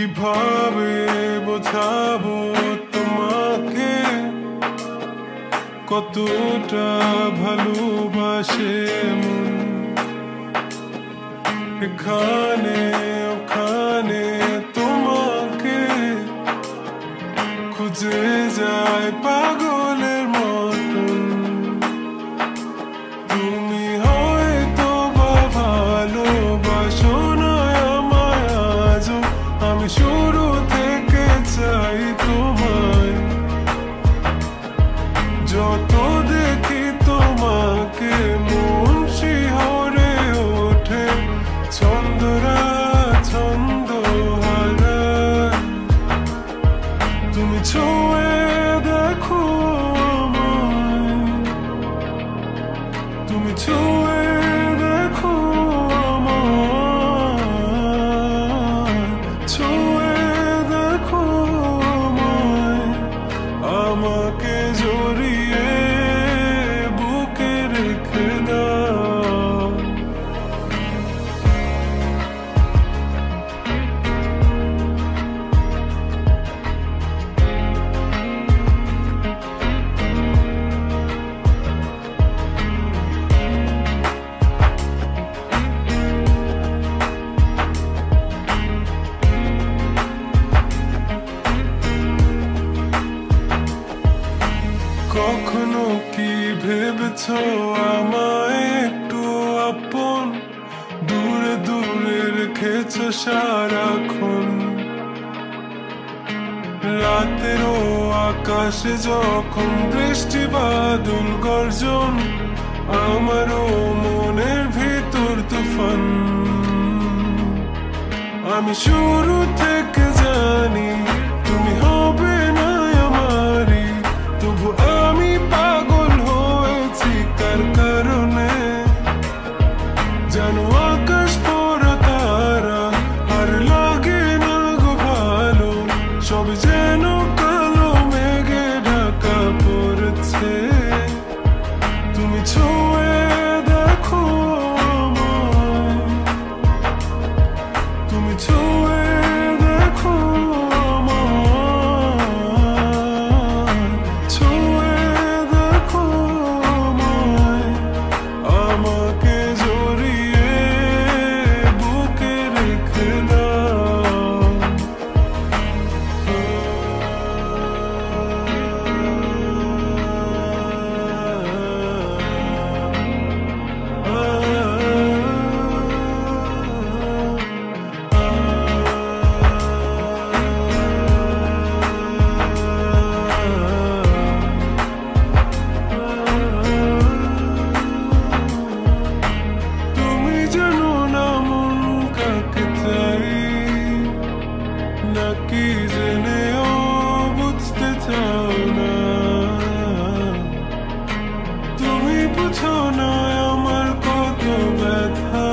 কিভাবে বোঝাবো তোমাকে কতটা ভালোবাসে মন, এখানে ওখানে তোমাকে খুঁজে যায় পাগলের মতন। তুমি হয়তো বা ভালোবাসো না আমায় আজও, আমি শুরু থেকে চাই তোমায়। যত দেখি তোমাকে মন শিহরে ওঠে, ছন্দরা ছন্দ হারায়। তুমি ছুঁয়ে দেখো আমায়, তুমি ছুঁয়ে দেখো আমায়, ছুঁয়ে দেখো আমায়, আমাকে জড়িয়ে বুকে রেখে দাও। কখনো কি ভেবেছ আমায় একটু আপন, দূরে দূরে রেখেছ সারাক্ষণ। রাতেরও আকাশে যখন বৃষ্টি বাদল গর্জন, আমারও মনের ভিতর তুফান। আমি শুরু থেকে জানি তুমি হবে না আমারই, তবু আমি পাগল হয়েছি কার কারণে। জানো আকাশ পড়া তারা আর লাগে না গো ভালো, সব যেন কালো মেঘে ঢাকা পড়েছে। তুমি ছুঁয়ে দেখো আমায়, তুমি ছুঁয়ে দেখো আমায়, ছুঁয়ে দেখো আমায়, আমাকে জড়িয়ে বুকে রেখে দাও। তুমি জানো না মন কাকে চাই, নাকি জেনেও বুঝতে চাও না। তুমি বুঝো না আমার কত ব্যথা,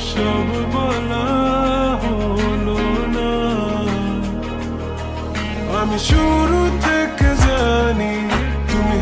সব বলা হলো না। আমি শুরু থেকে জানি তুমি